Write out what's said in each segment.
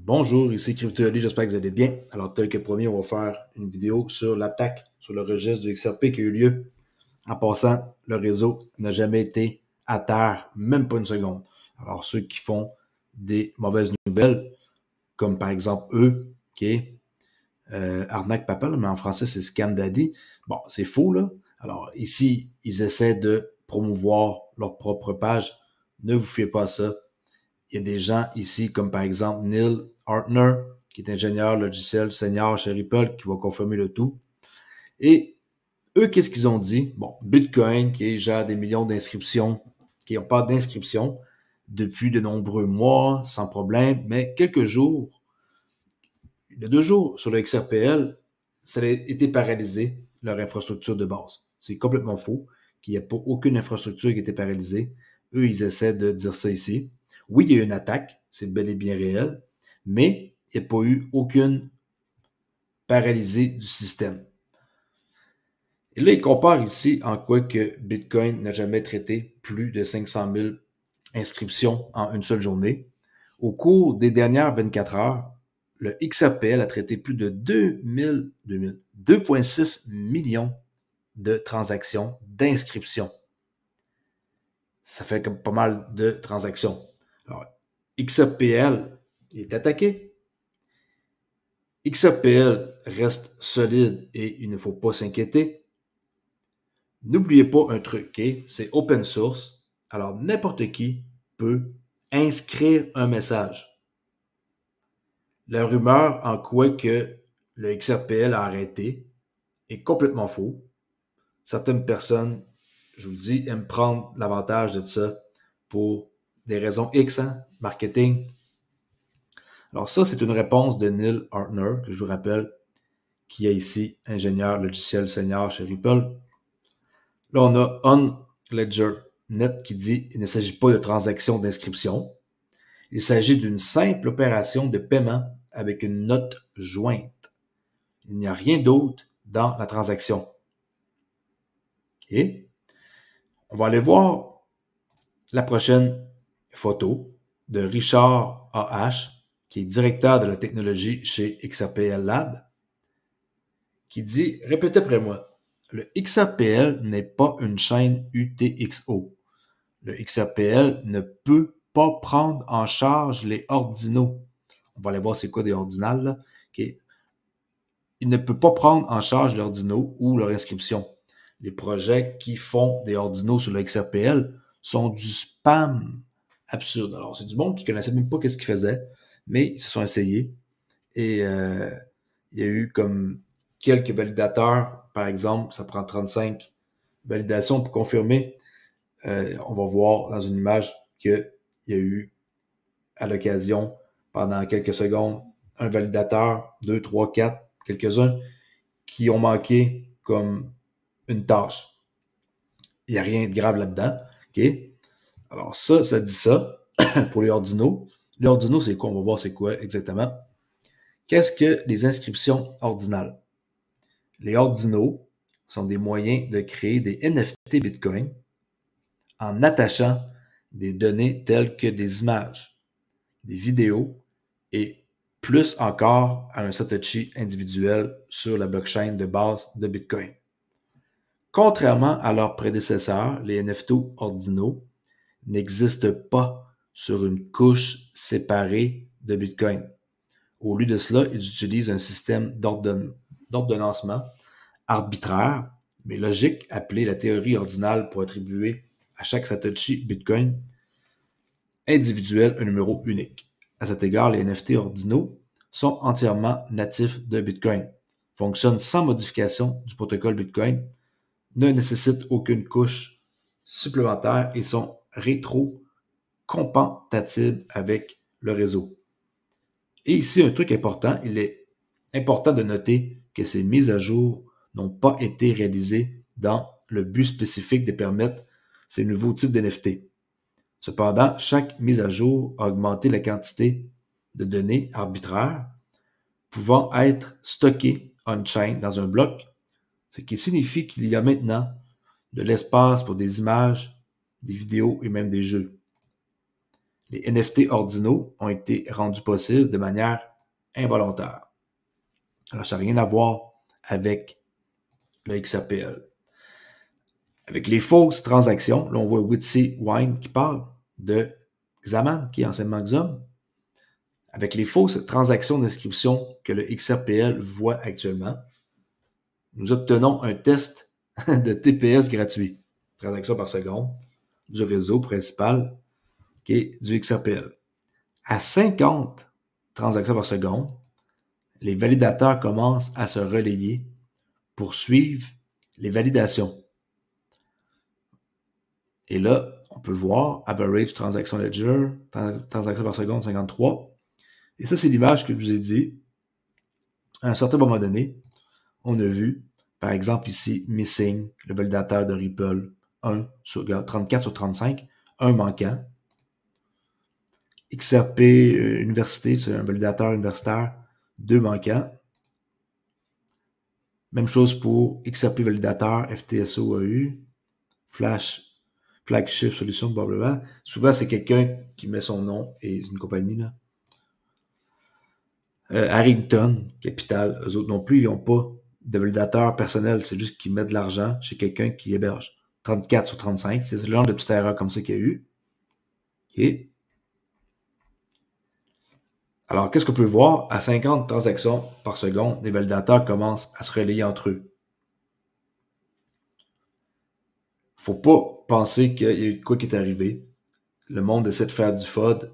Bonjour, ici CryptoAli, j'espère que vous allez bien. Alors, tel que promis, on va faire une vidéo sur l'attaque sur le registre du XRP qui a eu lieu. En passant, le réseau n'a jamais été à terre, même pas une seconde. Alors, ceux qui font des mauvaises nouvelles, comme par exemple eux, qui est Arnaque Papal, mais en français c'est Scam Daddy, bon, c'est faux là. Alors, ici, ils essaient de promouvoir leur propre page. Ne vous fiez pas à ça. Il y a des gens ici, comme par exemple Neil Hartner, qui est ingénieur logiciel senior chez Ripple, qui va confirmer le tout. Et eux, qu'est-ce qu'ils ont dit? Bon, Bitcoin, qui gère des millions d'inscriptions, qui n'ont pas d'inscriptions depuis de nombreux mois, sans problème, mais quelques jours, il y a 2 jours, sur le XRPL, ça a été paralysé, leur infrastructure de base. C'est complètement faux, qu'il n'y a pas aucune infrastructure qui a été paralysée. Eux, ils essaient de dire ça ici. Oui, il y a eu une attaque, c'est bel et bien réel, mais il n'y a pas eu aucune paralysée du système. Et là, ils comparent ici en quoi que Bitcoin n'a jamais traité plus de 500 000 inscriptions en une seule journée. Au cours des dernières 24 heures, le XRPL a traité plus de 2,6 millions de transactions d'inscription. Ça fait comme pas mal de transactions. Alors, XRPL est attaqué. XRPL reste solide et il ne faut pas s'inquiéter. N'oubliez pas un truc, okay? C'est open source. Alors, n'importe qui peut inscrire un message. La rumeur en quoi que le XRPL a arrêté est complètement faux. Certaines personnes, je vous le dis, aiment prendre l'avantage de ça pour des raisons X, hein, marketing. Alors ça, c'est une réponse de Neil Hartner, que je vous rappelle, qui est ici ingénieur logiciel senior chez Ripple. Là, on a OnLedgerNet qui dit qu'il ne s'agit pas de transaction d'inscription. Il s'agit d'une simple opération de paiement avec une note jointe. Il n'y a rien d'autre dans la transaction. Et on va aller voir la prochaine photo de Richard A.H., qui est directeur de la technologie chez XRPL Lab, qui dit, répétez après moi, le XRPL n'est pas une chaîne UTXO. Le XRPL ne peut pas prendre en charge les ordinaux. On va aller voir c'est quoi des ordinales, là. Okay. Il ne peut pas prendre en charge l'ordinaux ou leur inscription. Les projets qui font des ordinaux sur le XRPL sont du spam absurde. Alors, c'est du monde qui ne connaissait même pas ce qu'ils faisaient, mais ils se sont essayés. Et il y a eu comme quelques validateurs, par exemple, ça prend 35 validations pour confirmer. On va voir dans une image qu'il y a eu, à l'occasion, pendant quelques secondes, un validateur, 2, 3, 4, quelques-uns, qui ont manqué comme une tâche. Il n'y a rien de grave là-dedans. Okay? Alors ça dit ça pour les ordinaux. Les ordinaux, c'est quoi? On va voir c'est quoi exactement. Qu'est-ce que les inscriptions ordinales? Les ordinaux sont des moyens de créer des NFT Bitcoin en attachant des données telles que des images, des vidéos et plus encore à un Satoshi individuel sur la blockchain de base de Bitcoin. Contrairement à leurs prédécesseurs, les NFT ordinaux n'existent pas sur une couche séparée de Bitcoin. Au lieu de cela, ils utilisent un système d'ordonnancement arbitraire, mais logique, appelé la théorie ordinale pour attribuer à chaque Satoshi Bitcoin individuel un numéro unique. À cet égard, les NFT ordinaux sont entièrement natifs de Bitcoin, fonctionnent sans modification du protocole Bitcoin, ne nécessitent aucune couche supplémentaire et sont rétro-compatibles avec le réseau. Et ici, un truc important, il est important de noter que ces mises à jour n'ont pas été réalisées dans le but spécifique de permettre ces nouveaux types d'NFT. Cependant, chaque mise à jour a augmenté la quantité de données arbitraires pouvant être stockées on-chain dans un bloc, ce qui signifie qu'il y a maintenant de l'espace pour des images, des vidéos et même des jeux. les NFT ordinaux ont été rendus possibles de manière involontaire. Alors, ça n'a rien à voir avec le XRPL. Avec les fausses transactions, là, on voit Witsy Wine qui parle de Xaman, qui est anciennement Xom. Avec les fausses transactions d'inscription que le XRPL voit actuellement, nous obtenons un test de TPS gratuit, transaction par seconde, du réseau principal qui est du XRPL. À 50 transactions par seconde, les validateurs commencent à se relayer pour suivre les validations. Et là, on peut voir Average Transaction Ledger, transaction par seconde 53. Et ça, c'est l'image que je vous ai dit. À un certain moment donné, on a vu, par exemple ici, Missing, le validateur de Ripple, 34 sur 35, un manquant. XRP Université, c'est un validateur universitaire, 2 manquants. Même chose pour XRP validateur, FTSO AU, Flagship Solution, probablement. Souvent, c'est quelqu'un qui met son nom et une compagnie, là. Harrington Capital, eux autres non plus, ils n'ont pas de validateur personnel, c'est juste qu'ils mettent de l'argent chez quelqu'un qui héberge. 34 sur 35, c'est le genre de petite erreur comme ça qu'il y a eu. Okay. Alors, qu'est-ce qu'on peut voir? À 50 transactions par seconde, les validateurs commencent à se relayer entre eux. Faut pas penser qu'il y a eu quoi qui est arrivé. Le monde essaie de faire du FOD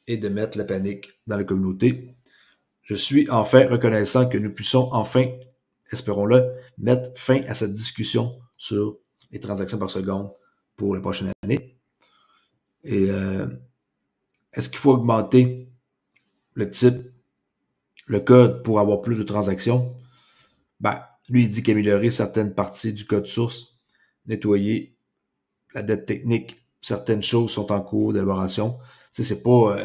et de mettre la panique dans la communauté. Je suis enfin reconnaissant que nous puissions enfin, espérons-le, mettre fin à cette discussion sur les transactions par seconde pour la prochaine année. Et est-ce qu'il faut augmenter le type, le code pour avoir plus de transactions? Ben, lui, il dit qu'améliorer certaines parties du code source, nettoyer la dette technique, certaines choses sont en cours d'élaboration. Tu sais, c'est pas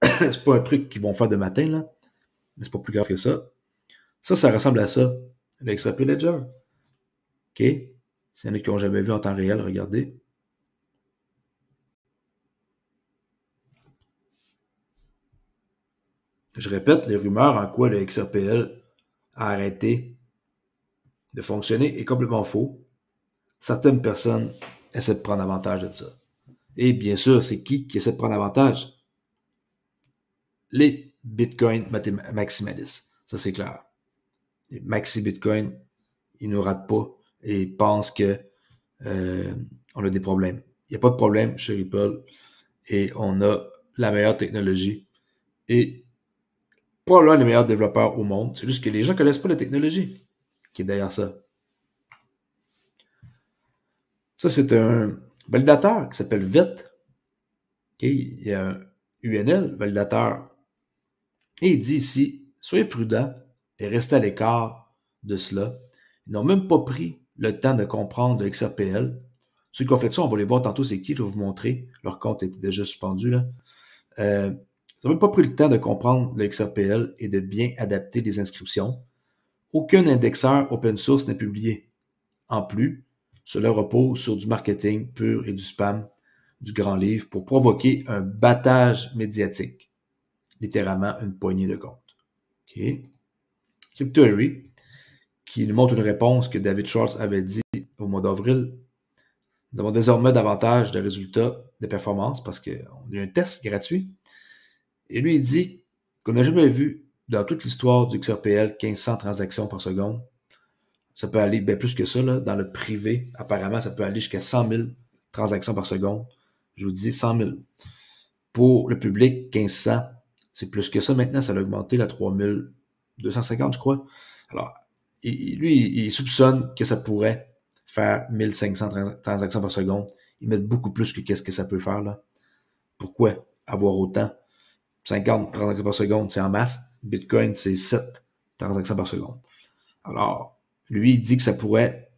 un truc qu'ils vont faire de matin, là, mais c'est pas plus grave que ça. Ça ressemble à ça, le XRP Ledger. OK? S'il y en a qui n'ont jamais vu en temps réel, regardez. Je répète, les rumeurs en quoi le XRPL a arrêté de fonctionner est complètement faux. Certaines personnes essaient de prendre avantage de ça. Et bien sûr, c'est qui essaie de prendre avantage? Les Bitcoin maximalistes. Ça, c'est clair. Les maxi Bitcoin, ils ne nous ratent pas et pensent que on a des problèmes. Il n'y a pas de problème chez Ripple et on a la meilleure technologie et probablement les meilleurs développeurs au monde. C'est juste que les gens ne connaissent pas la technologie qui est derrière ça. Ça, c'est un validateur qui s'appelle VET. Okay? Il y a un UNL, validateur. Et il dit ici, soyez prudents et restez à l'écart de cela. Ils n'ont même pas pris le temps de comprendre le XRPL. Ceux qui ont fait ça, on va les voir tantôt, c'est qui, je vais vous montrer. Leur compte était déjà suspendu, là. Ils n'ont même pas pris le temps de comprendre le XRPL et de bien adapter les inscriptions. Aucun indexeur open source n'est publié. En plus, cela repose sur du marketing pur et du spam du grand livre pour provoquer un battage médiatique. Littéralement une poignée de comptes. Okay. Cryptoary, qui nous montre une réponse que David Schwartz avait dit au mois d'avril. Nous avons désormais davantage de résultats de performance parce qu'on a eu un test gratuit. Et lui, il dit qu'on n'a jamais vu dans toute l'histoire du XRPL 1500 transactions par seconde. Ça peut aller bien plus que ça. Là. Dans le privé, apparemment, ça peut aller jusqu'à 100 000 transactions par seconde. Je vous dis 100 000. Pour le public, 1500, c'est plus que ça maintenant. Ça a augmenté à 3250, je crois. Alors, lui, il soupçonne que ça pourrait faire 1500 transactions par seconde. Ils mettent beaucoup plus que qu'est-ce que ça peut faire. Là. Pourquoi avoir autant? 50 transactions par seconde, c'est en masse. Bitcoin, c'est 7 transactions par seconde. Alors, lui, il dit que ça pourrait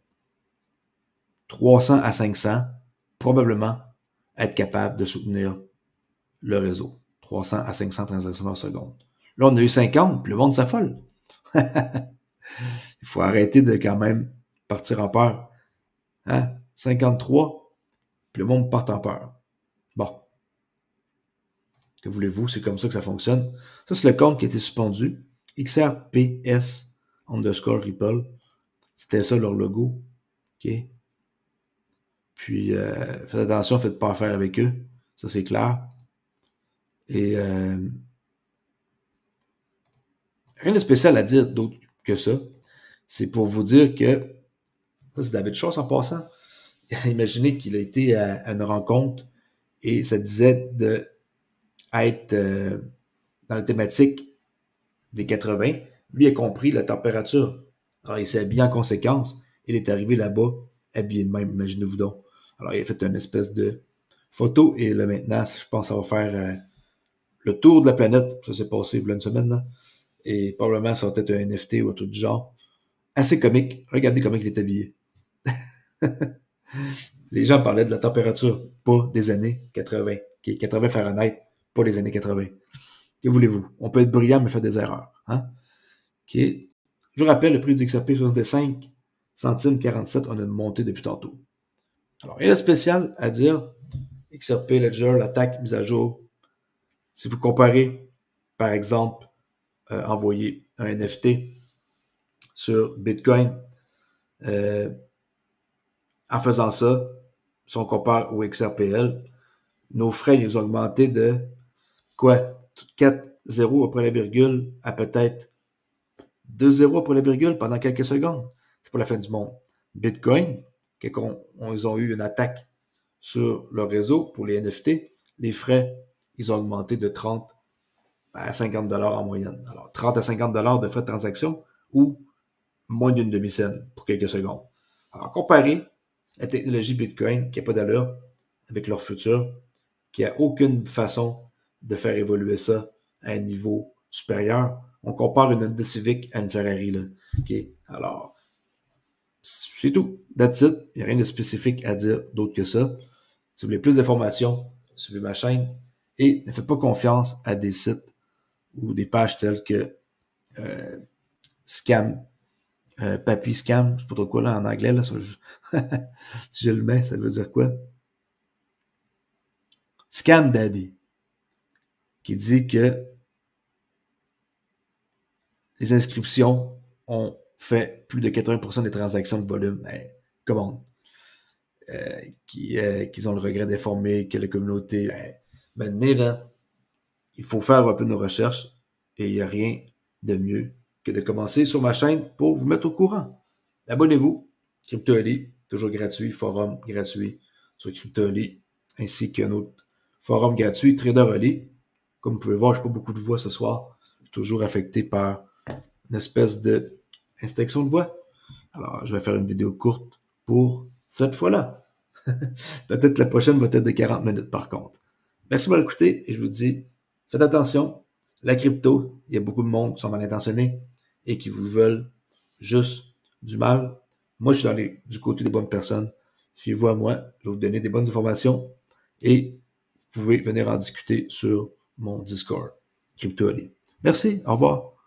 300 à 500 probablement être capable de soutenir le réseau. 300 à 500 transactions par seconde. Là, on a eu 50, puis le monde s'affole. Il faut arrêter de quand même partir en peur. Hein? 53, puis le monde part en peur. Bon. Que voulez-vous? C'est comme ça que ça fonctionne. Ça, c'est le compte qui a été suspendu. XRPS_Ripple. C'était ça leur logo. OK? Puis, faites attention, faites pas affaire avec eux. Ça, c'est clair. Et rien de spécial à dire d'autre que ça. C'est pour vous dire que, ça, c'est David Schwartz en passant. Imaginez qu'il a été à une rencontre et ça disait d'être dans la thématique des 80. Lui a compris la température. Alors, il s'est habillé en conséquence. Il est arrivé là-bas habillé de même, imaginez-vous donc. Alors, il a fait une espèce de photo et là, maintenant, je pense que ça va faire le tour de la planète. Ça s'est passé il y a une semaine, là. Et probablement, ça va être un NFT ou un truc du genre. Assez comique. Regardez comment il est habillé. Les gens parlaient de la température, pas des années 80. Okay, 80 Fahrenheit, pas les années 80. Que voulez-vous? On peut être brillant, mais faire des erreurs. Hein? Okay. Je vous rappelle, le prix du XRP 65 centimes 47, on a une montée depuis tantôt. Alors, il y a le spécial à dire. XRP, Ledger, l'attaque, mise à jour. Si vous comparez, par exemple, envoyer un NFT sur Bitcoin, en faisant ça, si on compare au XRPL, nos frais, ils ont augmenté de quoi? 4 zéros après la virgule à peut-être 2 zéros après la virgule pendant quelques secondes. C'est pas la fin du monde. Bitcoin, quand ils ont eu une attaque sur leur réseau pour les NFT, les frais, ils ont augmenté de 30 à 50 $ en moyenne. Alors, 30 à 50 $ de frais de transaction ou moins d'une demi-cent pour quelques secondes. Alors, comparez la technologie Bitcoin, qui n'a pas d'allure, avec leur futur, qui n'a aucune façon de faire évoluer ça à un niveau supérieur. On compare une Honda Civic à une Ferrari, là. OK? Alors, c'est tout. That's it. Il n'y a rien de spécifique à dire d'autre que ça. Si vous voulez plus d'informations, suivez ma chaîne et ne faites pas confiance à des sites ou des pages telles que Scam, Papy Scam, je sais pas trop quoi là en anglais, là, ça, si je le mets, ça veut dire quoi? Scam Daddy, qui dit que les inscriptions ont fait plus de 80% des transactions de volume. Ben, comment? Qu'ils ont le regret d'informer que la communauté, maintenant, là, il faut faire un peu nos recherches et il n'y a rien de mieux que de commencer sur ma chaîne pour vous mettre au courant. Abonnez-vous, CryptoAli, toujours gratuit, forum gratuit sur CryptoAli, ainsi qu'un autre forum gratuit, TraderAli. Comme vous pouvez voir, je n'ai pas beaucoup de voix ce soir. Je suis toujours affecté par une espèce de inspection de voix. Alors, je vais faire une vidéo courte pour cette fois-là. Peut-être la prochaine va être de 40 minutes par contre. Merci de m'avoir écouté et je vous dis, faites attention. La crypto, il y a beaucoup de monde qui sont mal intentionnés et qui vous veulent juste du mal. Moi, je suis du côté des bonnes personnes. Suivez-vous à moi, je vais vous donner des bonnes informations et vous pouvez venir en discuter sur mon Discord, CryptoAli. Merci, au revoir.